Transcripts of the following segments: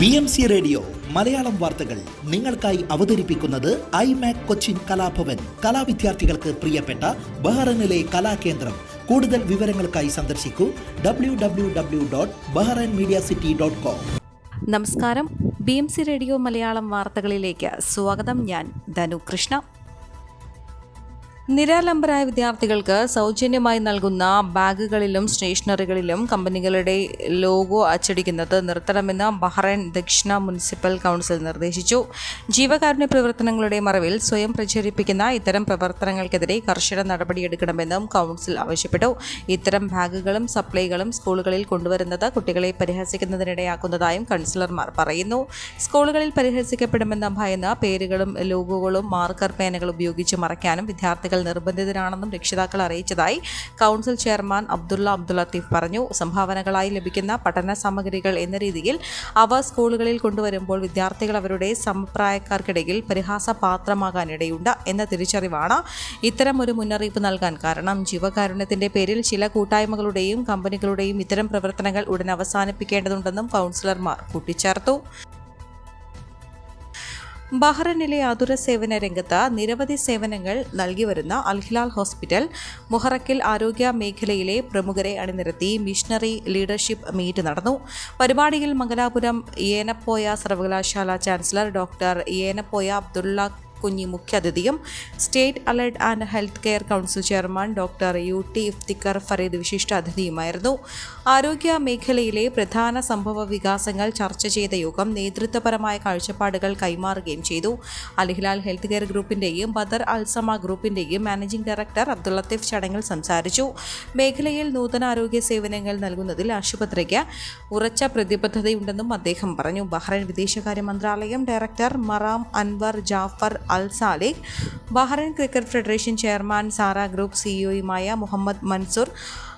BMC radio Malayalam വാർത്തകൾ നിങ്ങൾക്കായി അവതരിപ്പിക്കുന്നത് ഐമാക് കൊച്ചിൻ കലാഭവൻ. കലാവിദ്യാർത്ഥികൾക്ക് പ്രിയപ്പെട്ട ബഹ്റൈനിലെ കലാകേന്ദ്രം. കൂടുതൽ വിവരങ്ങൾക്കായി സന്ദർശിക്കൂ www.bahrainmediacity.com. നമസ്കാരം, BMC റേഡിയോ മലയാളം വാർത്തകളിലേക്ക് സ്വാഗതം. ഞാൻ ധനു കൃഷ്ണ. നിരാലംബരായ വിദ്യാർത്ഥികൾക്ക് സൗജന്യമായി നൽകുന്ന ബാഗുകളിലും സ്റ്റേഷനറികളിലും കമ്പനികളുടെ ലോഗോ അച്ചടിക്കുന്നത് നിർത്തണമെന്ന് ബഹ്റൈൻ ദക്ഷിണ മുനിസിപ്പൽ കൗൺസിൽ നിർദ്ദേശിച്ചു. ജീവകാരുണ്യ പ്രവർത്തനങ്ങളുടെ മറവിൽ സ്വയം പ്രചരിപ്പിക്കുന്ന ഇത്തരം പ്രവർത്തനങ്ങൾക്കെതിരെ കർശന നടപടിയെടുക്കണമെന്നും കൗൺസിൽ ആവശ്യപ്പെട്ടു. ഇത്തരം ബാഗുകളും സപ്ലൈകളും സ്കൂളുകളിൽ കൊണ്ടുവരുന്നത് കുട്ടികളെ പരിഹസിക്കുന്നതിനിടയാക്കുന്നതായും കൗൺസിലർമാർ പറയുന്നു. സ്കൂളുകളിൽ പരിഹസിക്കപ്പെടുമെന്ന ഭയന്ന് പേരുകളും ലോഗോകളും മാർക്കർ പേനകൾ ഉപയോഗിച്ച് മറയ്ക്കാനും വിദ്യാർത്ഥികൾ നിർബന്ധിതരാണെന്നും രക്ഷിതാക്കൾ അറിയിച്ചതായി കൗൺസിൽ ചെയർമാൻ അബ്ദുൽ ലത്തീഫ് പറഞ്ഞു. സംഭാവനകളായി ലഭിക്കുന്ന പഠന സാമഗ്രികൾ എന്ന രീതിയിൽ അവ സ്കൂളുകളിൽ കൊണ്ടുവരുമ്പോൾ വിദ്യാർത്ഥികൾ അവരുടെ സമപ്രായക്കാർക്കിടയിൽ പരിഹാസപാത്രമാകാനിടയുണ്ട് എന്ന തിരിച്ചറിവാണ് ഇത്തരം ഒരു മുന്നറിയിപ്പ് നൽകാൻ കാരണം. ജീവകാരുണ്യത്തിന്റെ പേരിൽ ചില കൂട്ടായ്മകളുടെയും കമ്പനികളുടെയും ഇത്തരം പ്രവർത്തനങ്ങൾ ഉടൻ അവസാനിപ്പിക്കേണ്ടതുണ്ടെന്നും കൗൺസിലർമാർ കൂട്ടിച്ചേർത്തു. ബഹ്റൈനിലെ ആതുര സേവന രംഗത്ത് നിരവധി സേവനങ്ങൾ നൽകി വരുന്ന അൽഹിലാൽ ഹോസ്പിറ്റൽ മുഹറക്കിൽ ആരോഗ്യ മേഖലയിലെ പ്രമുഖരെ അണിനിരത്തി മിഷണറി ലീഡർഷിപ്പ് മീറ്റ് നടന്നു. പരിപാടിയിൽ മംഗലാപുരം ഏനപ്പോയ സർവകലാശാല ചാൻസലർ ഡോക്ടർ ഏനപ്പോയ അബ്ദുള്ള കുഞ്ഞി മുഖ്യാതിഥിയും state allied and health care council chairman doctor UT Iftikhar Farid വിശിഷ്ട അതിഥിയുമായിരുന്നു. ആരോഗ്യ മേഖലയിലെ പ്രധാന സംഭവ വികാസങ്ങൾ ചർച്ച ചെയ്ത യോഗം നേതൃത്വപരമായ കാഴ്ചപ്പാടുകൾ കൈമാറുകയും ചെയ്തു. അൽഹിലാൽ ഹെൽത്ത് കെയർ ഗ്രൂപ്പിന്റെയും ബദർ അൽസമ ഗ്രൂപ്പിന്റെയും മാനേജിംഗ് ഡയറക്ടർ അബ്ദുൽ ലത്തീഫ് ചടങ്ങിൽ സംസാരിച്ചു. മേഖലയിൽ നൂതന ആരോഗ്യ സേവനങ്ങൾ നൽകുന്നതിൽ ആശുപത്രിക്ക് ഉറച്ച പ്രതിബദ്ധതയുണ്ടെന്നും അദ്ദേഹം പറഞ്ഞു. ബഹ്റൈൻ വിദേശകാര്യ മന്ത്രാലയം director Maram Anwar Jaffar Al Salih, Bahrain cricket federation chairman Sara group സിഇഒയുമായ Mohammed Mansoor,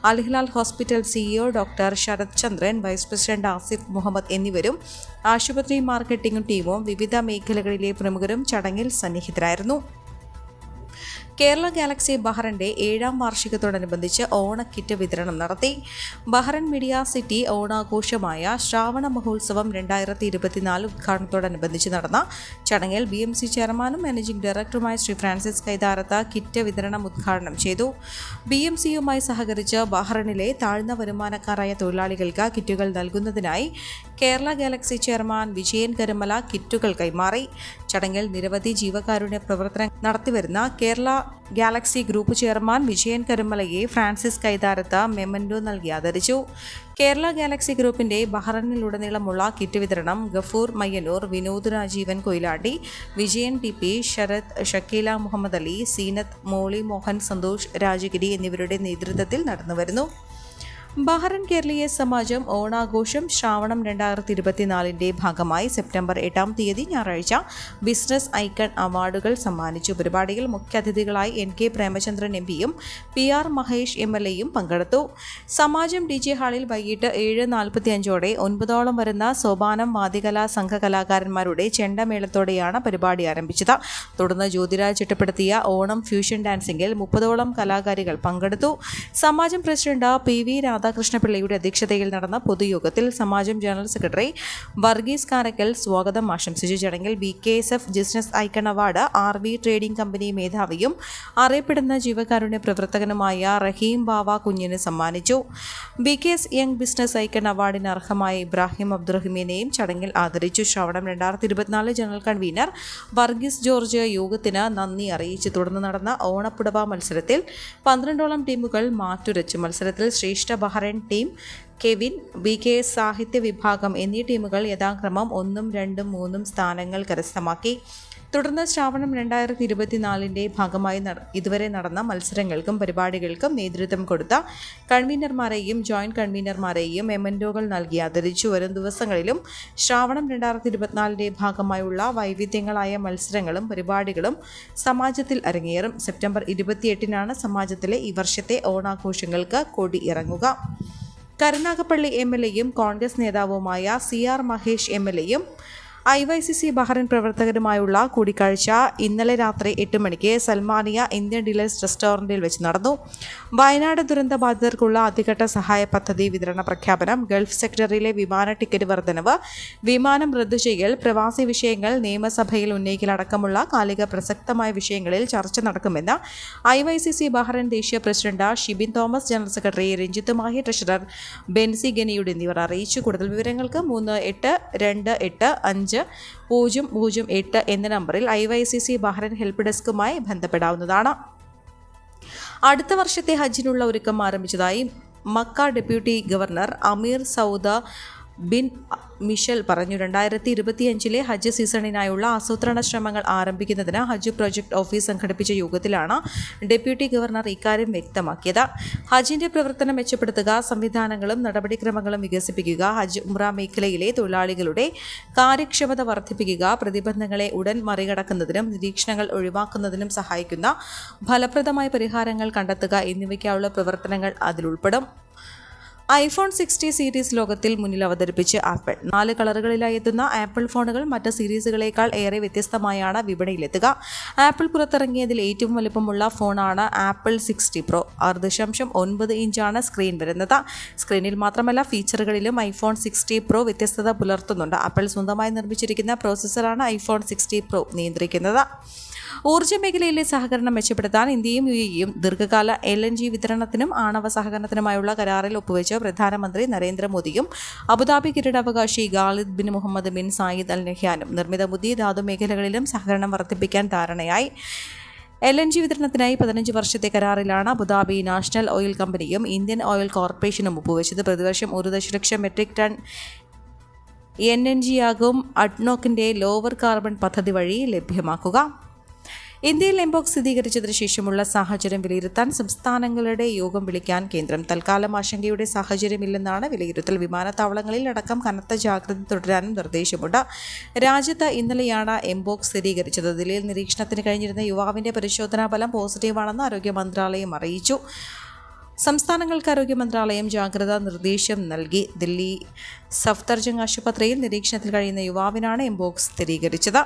Al Hilal hospital CEO doctor Sharath Chandran, vice president Asif Mohammed എന്നിവരും ആശുപത്രി മാർക്കറ്റിംഗ് ടീമും വിവിധ മേഖലകളിലെ പ്രമുഖരും ചടങ്ങിൽ സന്നിഹിതരായിരുന്നു. കേരള ഗാലക്സി ബഹ്റൈൻ്റെ 7ാം വാർഷികത്തോടനുബന്ധിച്ച് ഓണക്കിറ്റ് വിതരണം നടത്തി. ബഹ്റൈൻ മീഡിയ സിറ്റി ഓണാഘോഷമായ ശ്രാവണ മഹോത്സവം 2024 ഉദ്ഘാടനത്തോടനുബന്ധിച്ച് നടന്ന ചടങ്ങിൽ BMC ചെയർമാനും മാനേജിംഗ് ഡയറക്ടറുമായ ശ്രീ ഫ്രാൻസിസ് കൈതാരത്ത് കിറ്റ് വിതരണം ഉദ്ഘാടനം ചെയ്തു. BMCയുമായി സഹകരിച്ച് ബഹ്റൈനിലെ താഴ്ന്ന വരുമാനക്കാരായ തൊഴിലാളികൾക്ക് കിറ്റുകൾ നൽകുന്നതിനായി കേരള ഗാലക്സി ചെയർമാൻ വിജയൻ കരുമല കിറ്റുകൾ കൈമാറി. ചടങ്ങിൽ നിരവധി ജീവകാരുണ്യ പ്രവർത്തനം നടത്തിവരുന്ന Kerala Galaxy group chairman Vijayan കരുമലയെ ഫ്രാൻസിസ് കൈതാരത്ത് മെമൻഡോ നൽകി ആദരിച്ചു. കേരള ഗാലക്സി ഗ്രൂപ്പിന്റെ ബഹ്റൈനിലുടനീളമുള്ള കിറ്റ് വിതരണം ഗഫൂർ മയ്യന്നൂർ, വിനോദ് രാജീവൻ കൊയിലാണ്ടി, വിജയൻ TP, ശരത്, ഷക്കീല മുഹമ്മദ് അലി, സീനത്ത്, മോളി മോഹൻ, സന്തോഷ് രാജഗിരി എന്നിവരുടെ നേതൃത്വത്തിൽ നടന്നുവരുന്നു. ബഹ്റൈൻ കേരളീയ സമാജം ഓണാഘോഷം ശ്രാവണം 2024 ഭാഗമായി സെപ്റ്റംബർ 8 ഞായറാഴ്ച ബിസിനസ് ഐക്കൺ അവാർഡുകൾ സമ്മാനിച്ചു. പരിപാടിയിൽ മുഖ്യാതിഥികളായി NK പ്രേമചന്ദ്രൻ MPയും PR മഹേഷ് MLAയും പങ്കെടുത്തു. സമാജം DJ ഹാളിൽ വൈകിട്ട് 7:45 9ഓളം വരുന്ന സോപാനം വാദ്യകലാ സംഘ കലാകാരന്മാരുടെ ചെണ്ടമേളത്തോടെയാണ് പരിപാടി ആരംഭിച്ചത്. തുടർന്ന് ജ്യോതിരാജ് ചിട്ടപ്പെടുത്തിയ ഓണം ഫ്യൂഷൻ ഡാൻസിംഗിൽ 30ഓളം കലാകാരികൾ പങ്കെടുത്തു. സമാജം പ്രസിഡന്റ് PV രാധാകൃഷ്ണപിള്ളയുടെ അധ്യക്ഷതയിൽ നടന്ന പൊതുയോഗത്തിൽ സമാജം ജനറൽ സെക്രട്ടറി വർഗീസ് കാരക്കൽ സ്വാഗതം ആശംസിച്ചു. ചടങ്ങിൽ BKSF business icon award RV trading company മേധാവിയും അറിയപ്പെടുന്ന ജീവകാരുണ്യ പ്രവർത്തകനുമായ റഹീം ബാവ കുഞ്ഞിന് സമ്മാനിച്ചു. BKS യങ് ബിസിനസ് ഐക്കൺ അവാർഡിന് അർഹമായ ഇബ്രാഹിം അബ്ദുറഹിമിനെയും ചടങ്ങിൽ ആദരിച്ചു. ശ്രാവണം 2024 ജനറൽ കൺവീനർ വർഗീസ് ജോർജ് യോഗത്തിന് നന്ദി അറിയിച്ചു. തുടർന്ന് നടന്ന ഓണപ്പുടവ മത്സരത്തിൽ 12ഓളം ടീമുകൾ മാറ്റുരച്ചു. മത്സരത്തിൽ ശ്രേഷ്ഠ ബഹ്റൈൻ ടീം, കെവിൻ, BKS സാഹിത്യ വിഭാഗം എന്നീ ടീമുകൾ യഥാക്രമം 1, 2, 3 സ്ഥാനങ്ങൾ കരസ്ഥമാക്കി. തുടർന്ന് ശ്രാവണം 2024 ഭാഗമായി ഇതുവരെ നടന്ന മത്സരങ്ങൾക്കും പരിപാടികൾക്കും നേതൃത്വം കൊടുത്ത കൺവീനർമാരെയും ജോയിന്റ് കൺവീനർമാരെയും മെമൻഡോകൾ നൽകി ആദരിച്ചു. വരും ദിവസങ്ങളിലും ശ്രാവണം 2024 ഭാഗമായുള്ള വൈവിധ്യങ്ങളായ മത്സരങ്ങളും പരിപാടികളും സമാജത്തിൽ അരങ്ങേറും. സെപ്റ്റംബർ 28 സമാജത്തിലെ ഈ വർഷത്തെ ഓണാഘോഷങ്ങൾക്ക് കൊടി ഇറങ്ങുക. കരുനാഗപ്പള്ളി MLAയും കോൺഗ്രസ് നേതാവുമായ CR മഹേഷ് MLAയും IYCC ബഹ്റൈൻ പ്രവർത്തകരുമായുള്ള കൂടിക്കാഴ്ച ഇന്നലെ രാത്രി 8 മണിക്ക് സൽമാനിയ ഇന്ത്യൻ ഡീലേഴ്സ് റെസ്റ്റോറന്റിൽ വെച്ച് നടന്നു. വയനാട് ദുരന്ത ബാധിതർക്കുള്ള ആദ്യഘട്ട സഹായ പദ്ധതി വിതരണ പ്രഖ്യാപനം, ഗൾഫ് സെക്ടറിലെ വിമാന ടിക്കറ്റ് വർധനവ്, വിമാനം റദ്ദു ചെയ്യൽ, പ്രവാസി വിഷയങ്ങൾ നിയമസഭയിൽ ഉന്നയിക്കലടക്കമുള്ള കാലിക പ്രസക്തമായ വിഷയങ്ങളിൽ ചർച്ച നടക്കുമെന്ന് IYCC ബഹ്റൈൻ ദേശീയ president Shibin Thomas, general secretary Ranjith Mahe, treasurer Benzy ഗനിയുടെ എന്നിവർ അറിയിച്ചു. കൂടുതൽ വിവരങ്ങൾക്ക് 38285008 എന്ന നമ്പറിൽ IYCC ബഹ്റൈൻ ഹെൽപ്പ് ഡെസ്കുമായി ബന്ധപ്പെടാവുന്നതാണ്. അടുത്ത വർഷത്തെ ഹജ്ജിനുള്ള ഒരുക്കം ആരംഭിച്ചതായി മക്ക ഡെപ്യൂട്ടി ഗവർണർ അമീർ സൗദ ബിൻ മിഷൽ പറഞ്ഞു. 2025 ഹജ്ജ് സീസണിനായുള്ള ആസൂത്രണ ശ്രമങ്ങൾ ആരംഭിക്കുന്നതിന് ഹജ്ജ് പ്രോജക്ട് ഓഫീസ് സംഘടിപ്പിച്ച യോഗത്തിലാണ് ഡെപ്യൂട്ടി ഗവർണർ ഇക്കാര്യം വ്യക്തമാക്കിയത്. ഹജ്ജിന്റെ പ്രവർത്തനം മെച്ചപ്പെടുത്തുക, സംവിധാനങ്ങളും നടപടിക്രമങ്ങളും വികസിപ്പിക്കുക, ഹജ്ജ് ഉംറ മേഖലയിലെ തൊഴിലാളികളുടെ കാര്യക്ഷമത വർദ്ധിപ്പിക്കുക, പ്രതിബന്ധങ്ങളെ ഉടൻ മറികടക്കുന്നതിനും നിരീക്ഷണങ്ങൾ ഒഴിവാക്കുന്നതിനും സഹായിക്കുന്ന ഫലപ്രദമായ പരിഹാരങ്ങൾ കണ്ടെത്തുക എന്നിവയ്ക്കായുള്ള പ്രവർത്തനങ്ങൾ അതിലുൾപ്പെടും. iPhone 60 സീരീസ് ലോകത്തിൽ മുന്നിൽ അവതരിപ്പിച്ച് ആപ്പിൾ. 4 കളറുകളിലായി എത്തുന്ന ആപ്പിൾ ഫോണുകൾ മറ്റ് സീരീസുകളേക്കാൾ ഏറെ വ്യത്യസ്തമായാണ് വിപണിയിലെത്തുക. ആപ്പിൾ പുറത്തിറങ്ങിയതിൽ ഏറ്റവും വലുപ്പമുള്ള ഫോണാണ് ആപ്പിൾ 60 Pro. 6.9 ഇഞ്ചാണ് സ്ക്രീൻ വരുന്നത്. സ്ക്രീനിൽ മാത്രമല്ല ഫീച്ചറുകളിലും iPhone 60 Pro വ്യത്യസ്തത പുലർത്തുന്നുണ്ട്. ആപ്പിൾ സ്വന്തമായി നിർമ്മിച്ചിരിക്കുന്ന പ്രോസസ്സറാണ് iPhone 60 Pro നിയന്ത്രിക്കുന്നത്. ഊർജ്ജ മേഖലയിലെ സഹകരണം മെച്ചപ്പെടുത്താൻ ഇന്ത്യയും UAEയും ദീർഘകാല LNG വിതരണത്തിനും ആണവ സഹകരണത്തിനുമായുള്ള കരാറിൽ ഒപ്പുവെച്ച് പ്രധാനമന്ത്രി നരേന്ദ്രമോദിയും അബുദാബി കിരീടാവകാശി Khalid bin Mohamed bin Zayed Al നഹ്യാനും നിർമ്മിത ബുദ്ധി, ധാതു മേഖലകളിലും സഹകരണം വർദ്ധിപ്പിക്കാൻ ധാരണയായി. LNG വിതരണത്തിനായി 15 വർഷത്തെ കരാറിലാണ് അബുദാബി നാഷണൽ ഓയിൽ കമ്പനിയും ഇന്ത്യൻ ഓയിൽ കോർപ്പറേഷനും ഒപ്പുവെച്ചത്. പ്രതിവർഷം 1 ദശലക്ഷം മെട്രിക് ടൺ LNG ആകും അഡ്നോക്കിന്റെ ലോവർ കാർബൺ പദ്ധതി വഴി ലഭ്യമാക്കുക. ഇന്ത്യയിൽ എംപോക്സ് സ്ഥിരീകരിച്ചതിന് ശേഷമുള്ള സാഹചര്യം വിലയിരുത്താൻ സംസ്ഥാനങ്ങളുടെ യോഗം വിളിക്കാൻ കേന്ദ്രം. തൽക്കാലം ആശങ്കയുടെ സാഹചര്യമില്ലെന്നാണ് വിലയിരുത്തൽ. വിമാനത്താവളങ്ങളിൽ അടക്കം കനത്ത ജാഗ്രത തുടരാനും നിർദ്ദേശമുണ്ട്. രാജ്യത്ത് ഇന്നലെയാണ് എംപോക്സ് സ്ഥിരീകരിച്ചത്. ദില്ലിയിൽ നിരീക്ഷണത്തിന് കഴിഞ്ഞിരുന്ന യുവാവിന്റെ പരിശോധനാ ഫലം പോസിറ്റീവാണെന്ന് ആരോഗ്യ മന്ത്രാലയം അറിയിച്ചു. സംസ്ഥാനങ്ങൾക്ക് ആരോഗ്യ മന്ത്രാലയം ജാഗ്രതാ നിർദ്ദേശം നൽകി. ദില്ലി സഫ്ദർജംഗ് ആശുപത്രിയിൽ നിരീക്ഷണത്തിൽ കഴിയുന്ന യുവാവിനാണ് എംപോക്സ് സ്ഥിരീകരിച്ചത്.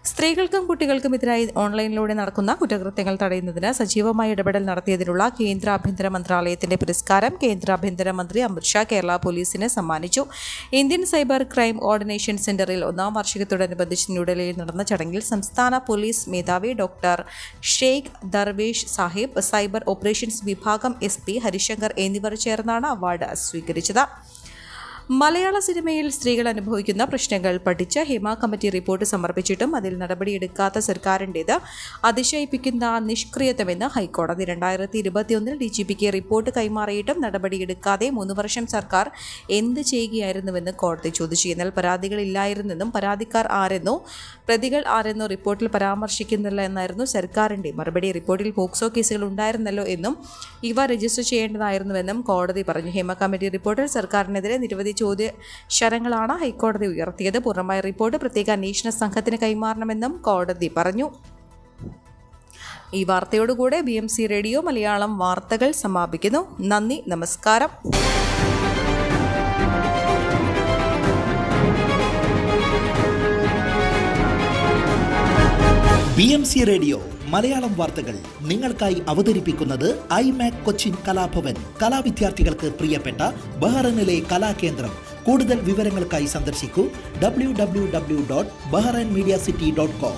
സ്ത്രീകൾക്കും കുട്ടികൾക്കും എതിരായി ഓൺലൈനിലൂടെ നടക്കുന്ന കുറ്റകൃത്യങ്ങൾ തടയുന്നതിന് സജീവമായ ഇടപെടൽ നടത്തിയതിനുള്ള കേന്ദ്ര ആഭ്യന്തര മന്ത്രാലയത്തിന്റെ പുരസ്കാരം കേന്ദ്ര ആഭ്യന്തരമന്ത്രി അമിത് ഷാ കേരള പോലീസിന് സമ്മാനിച്ചു. ഇന്ത്യൻ സൈബർ ക്രൈം കോർഡിനേഷൻ സെന്ററിൽ 1ാം വാർഷികത്തോടനുബന്ധിച്ച് ന്യൂഡൽഹിയിൽ നടന്ന ചടങ്ങിൽ സംസ്ഥാന പോലീസ് മേധാവി doctor Sheikh Darvesh Sahib, cyber operations വിഭാഗം SP ഹരിശങ്കർ എന്നിവർ ചേർന്നാണ് അവാർഡ് സ്വീകരിച്ചത്. മലയാള സിനിമയിൽ സ്ത്രീകൾ അനുഭവിക്കുന്ന പ്രശ്നങ്ങൾ പഠിച്ച് ഹേമ കമ്മിറ്റി റിപ്പോർട്ട് സമർപ്പിച്ചിട്ടും അതിൽ നടപടിയെടുക്കാത്ത സർക്കാരിൻ്റേത് അതിശയിപ്പിക്കുന്ന നിഷ്ക്രിയത്വമെന്ന് ഹൈക്കോടതി. 2021 DGPക്ക് റിപ്പോർട്ട് കൈമാറിയിട്ടും നടപടിയെടുക്കാതെ 3 വർഷം സർക്കാർ എന്ത് ചെയ്യുകയായിരുന്നുവെന്ന് കോടതി ചോദിച്ചു. എന്നാൽ പരാതികളില്ലായിരുന്നെന്നും പരാതിക്കാർ ആരെന്നോ പ്രതികൾ ആരെന്നോ റിപ്പോർട്ടിൽ പരാമർശിക്കുന്നില്ല എന്നായിരുന്നു സർക്കാരിൻ്റെ മറുപടി. റിപ്പോർട്ടിൽ പോക്സോ കേസുകൾ ഉണ്ടായിരുന്നല്ലോ എന്നും ഇവ രജിസ്റ്റർ ചെയ്യേണ്ടതായിരുന്നുവെന്നും കോടതി പറഞ്ഞു. ഹേമ കമ്മിറ്റി റിപ്പോർട്ടിൽ സർക്കാരിനെതിരെ നിരവധി ചോദ്യശരങ്ങളാണ് ഹൈക്കോടതി ഉയർത്തിയത്. പൂർണ്ണമായ റിപ്പോർട്ട് പ്രത്യേക അന്വേഷണ സംഘത്തിന് കൈമാറണമെന്നും കോടതി പറഞ്ഞു. ഈ വാർത്തയോടുകൂടെ BMC റേഡിയോ മലയാളം വാർത്തകൾ സമാപിക്കുന്നു. നന്ദി, നമസ്കാരം. BMC റേഡിയോ മലയാളം വാർത്തകൾ നിങ്ങൾക്കായി അവതരിപ്പിക്കുന്നത് iMac കൊച്ചിൻ കലാഭവൻ. കലാവിദ്യാർത്ഥികൾക്ക് പ്രിയപ്പെട്ട ബഹ്റൈനിലെ കലാകേന്ദ്രം. കൂടുതൽ വിവരങ്ങൾക്കായി സന്ദർശിക്കൂ www.bahrainmediacity.com.